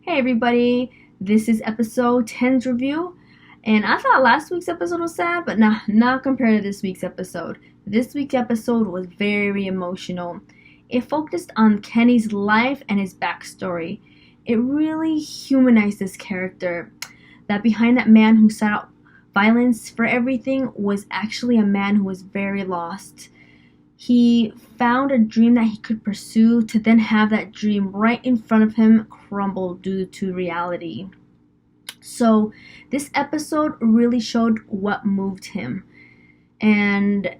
Hey everybody, this is episode 10's review, and I thought last week's episode was sad, but not compared to this week's episode. This week's episode was very emotional. It focused on Kenny's life and his backstory. It really humanized this character, that behind that man who sought out violence for everything was actually a man who was very lost. He found a dream that he could pursue to then have that dream right in front of him crumble due to reality. So this episode really showed what moved him. And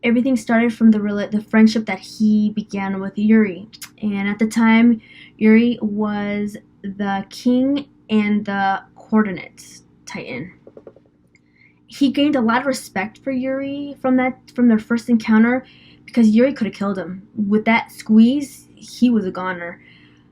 everything started from the friendship that he began with Yuri. And at the time, Yuri was the king and the coordinates titan. He gained a lot of respect for Yuri from their first encounter, because Yuri could have killed him. With that squeeze, he was a goner.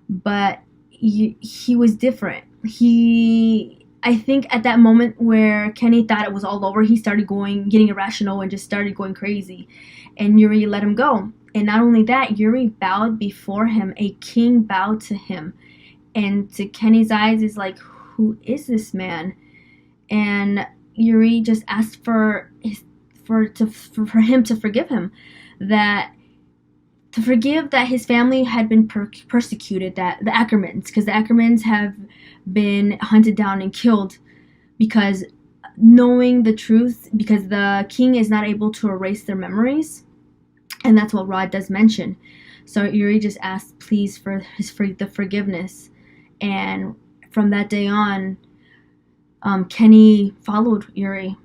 But he was different. I think at that moment where Kenny thought it was all over, he started getting irrational and just started going crazy. And Yuri let him go. And not only that, Yuri bowed before him. A king bowed to him. And to Kenny's eyes is like, who is this man? And Yuri just asked for him to forgive him, to forgive that his family had been persecuted, that the Ackermans, because the Ackermans have been hunted down and killed because knowing the truth, because the king is not able to erase their memories, and that's what Rod does mention. So Yuri just asked please for the forgiveness, and from that day on, Kenny followed Yuri.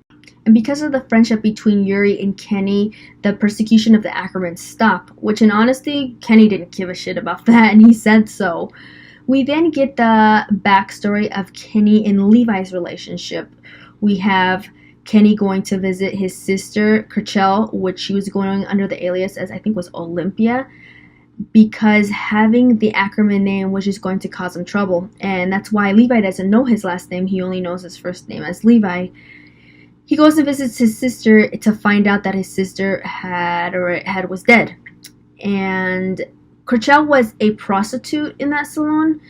And because of the friendship between Yuri and Kenny, the persecution of the Ackermans stopped, which in honesty, Kenny didn't give a shit about that, and he said so. We then get the backstory of Kenny and Levi's relationship. We have Kenny going to visit his sister, Kerchel, which she was going under the alias as I think was Olympia, because having the Ackerman name was just going to cause him trouble. And that's why Levi doesn't know his last name. He only knows his first name as Levi. He goes and visits his sister to find out that his sister was dead. And Kerchel was a prostitute in that salon.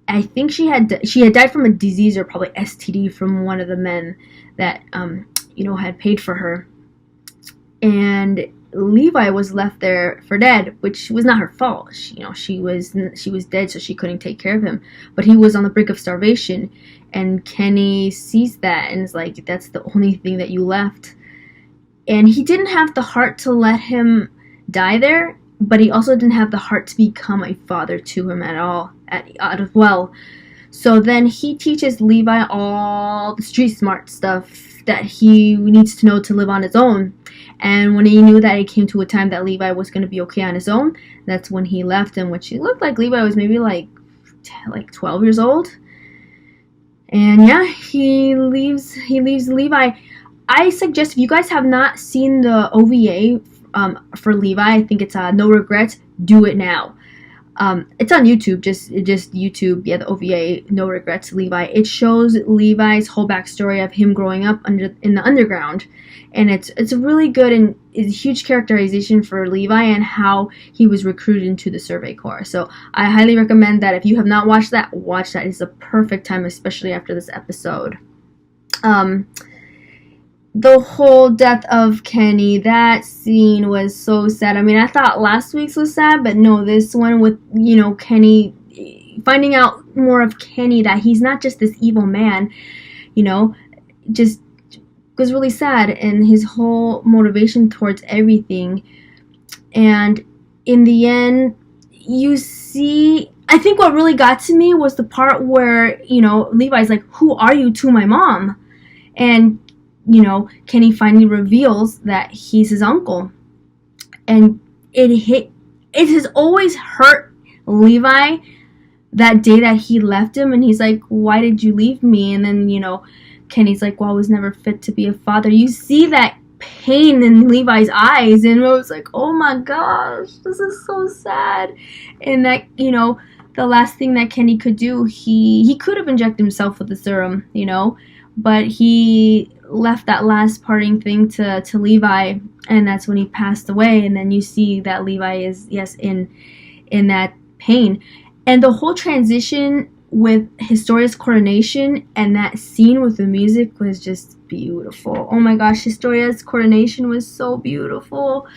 I think she had died from a disease or probably STD from one of the men that had paid for her. And Levi was left there for dead, which was not her fault. She was dead, so she couldn't take care of him. But he was on the brink of starvation, and Kenny sees that and is like, "That's the only thing that you left." And he didn't have the heart to let him die there, but he also didn't have the heart to become a father to him at all, as well. So then he teaches Levi all the street smart stuff that he needs to know to live on his own. And when he knew that it came to a time that Levi was going to be okay on his own, that's when he left him, which it looked like Levi was maybe like 12 years old. And yeah, he leaves Levi. I suggest if you guys have not seen the OVA for Levi, I think it's No Regrets, do it now. It's on YouTube, just YouTube, the OVA, No Regrets, Levi. It shows Levi's whole backstory of him growing up in the underground. And it's really good, and it's a huge characterization for Levi and how he was recruited into the Survey Corps. So I highly recommend that. If you have not watched that, watch that. It's a perfect time, especially after this episode. The whole death of Kenny, that scene was so sad. I mean, I thought last week's was sad, but no, this one with, Kenny, finding out more of Kenny, that he's not just this evil man, just was really sad, and his whole motivation towards everything. And in the end, you see, I think what really got to me was the part where, Levi's like, "Who are you to my mom?" And Kenny finally reveals that he's his uncle. And it has always hurt Levi that day that he left him, and he's like, "Why did you leave me?" And then, Kenny's like, "Well, I was never fit to be a father." You see that pain in Levi's eyes, and I was like, oh my gosh, this is so sad. And that, the last thing that Kenny could do, he could have injected himself with the serum, but he left that last parting thing to Levi, and that's when he passed away. And then you see that Levi is, yes, in that pain. And the whole transition with Historia's coronation, and that scene with the music was just beautiful. Oh my gosh, Historia's coronation was so beautiful.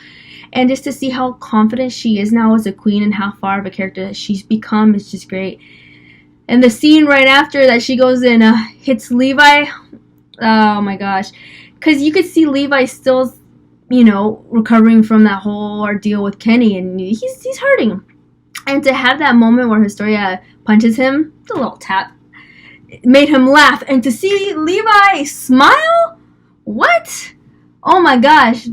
And just to see how confident she is now as a queen and how far of a character that she's become is just great. And the scene right after that, she goes and hits Levi. Oh my gosh. Because you could see Levi still, recovering from that whole ordeal with Kenny, and he's hurting. And to have that moment where Historia punches him, a little tap, it made him laugh. And to see Levi smile? What? Oh my gosh.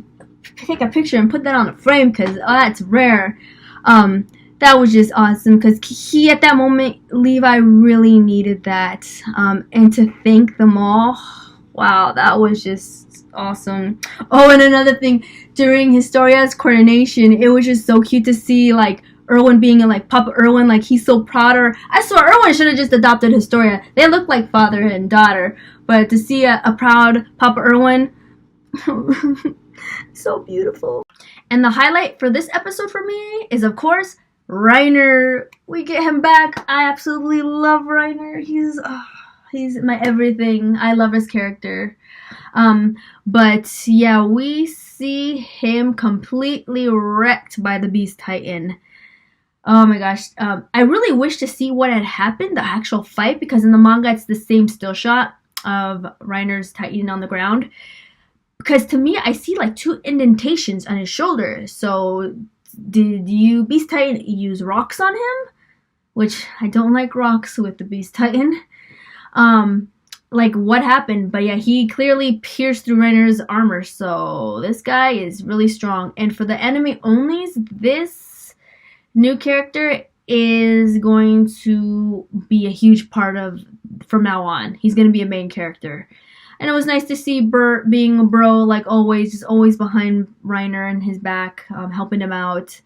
Take a picture and put that on a frame, because that's rare. That was just awesome, because he, at that moment, Levi really needed that. And to thank them all, wow, that was just awesome. Oh, and another thing, during Historia's coronation, it was just so cute to see, like, Erwin being like Papa Erwin, like he's so proud of her. I swear Erwin should have just adopted Historia. They look like father and daughter. But to see a proud Papa Erwin, so beautiful. And the highlight for this episode for me is, of course, Reiner. We get him back. I absolutely love Reiner. He's my everything. I love his character. But yeah, we see him completely wrecked by the Beast Titan. Oh my gosh. I really wish to see what had happened, the actual fight, because in the manga it's the same still shot of Reiner's Titan on the ground. Because to me, I see like 2 indentations on his shoulder. So did you Beast Titan use rocks on him? Which I don't like rocks with the Beast Titan. Like what happened? But yeah, he clearly pierced through Reiner's armor. So this guy is really strong. And for the enemy onlys, this new character is going to be a huge part of from now on. He's going to be a main character. And it was nice to see Bert being a bro, like always, just always behind Reiner and his back, helping him out.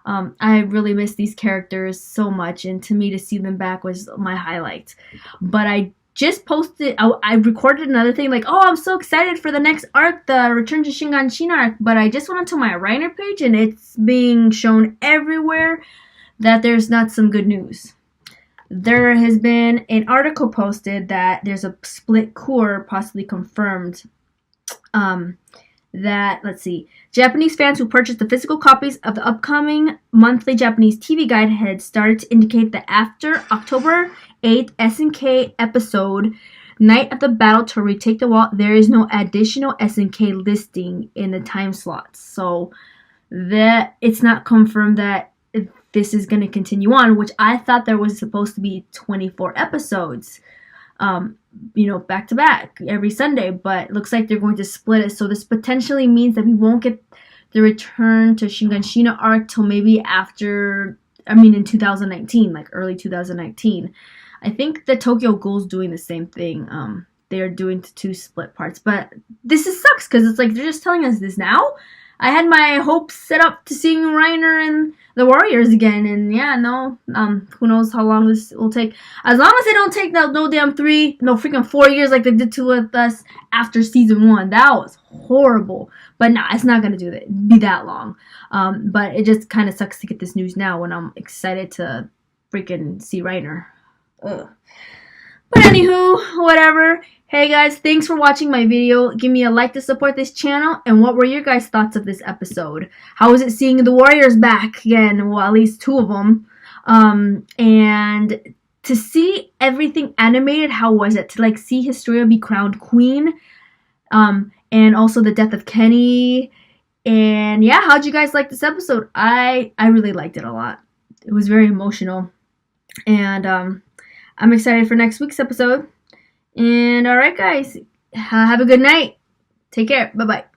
I really miss these characters so much, and to me, to see them back was my highlight. But I just posted, I recorded another thing, like, oh, I'm so excited for the next arc, the Return to Shinganshina arc, but I just went onto my Reiner page, and it's being shown everywhere that there's not some good news. There has been an article posted that there's a Split Cour possibly confirmed that, let's see, Japanese fans who purchased the physical copies of the upcoming monthly Japanese TV guide had started to indicate that after October 8th SNK episode, Night of the Battle to Retake the Wall, there is no additional SNK listing in the time slots. So that it's not confirmed that this is going to continue on, which I thought there was supposed to be 24 episodes, back to back every Sunday, but it looks like they're going to split it. So this potentially means that we won't get the Return to Shinganshina arc till maybe in 2019, like early 2019. I think the Tokyo Ghoul's doing the same thing. They're doing 2 split parts, but this sucks because it's like they're just telling us this now. I had my hopes set up to seeing Reiner and the Warriors again, and yeah, no, who knows how long this will take. As long as they don't take no damn 4 years like they did to with us after season 1. That was horrible. But nah, it's not gonna be that long. But it just kind of sucks to get this news now when I'm excited to freaking see Reiner. Ugh. But anywho, whatever. Hey guys, thanks for watching my video. Give me a like to support this channel. And what were your guys' thoughts of this episode? How was it seeing the Warriors back again? Well, at least 2 of them. And to see everything animated, how was it? To like see Historia be crowned queen. And also the death of Kenny. And yeah, how'd you guys like this episode? I really liked it a lot. It was very emotional. And I'm excited for next week's episode. And alright guys, have a good night. Take care. Bye-bye.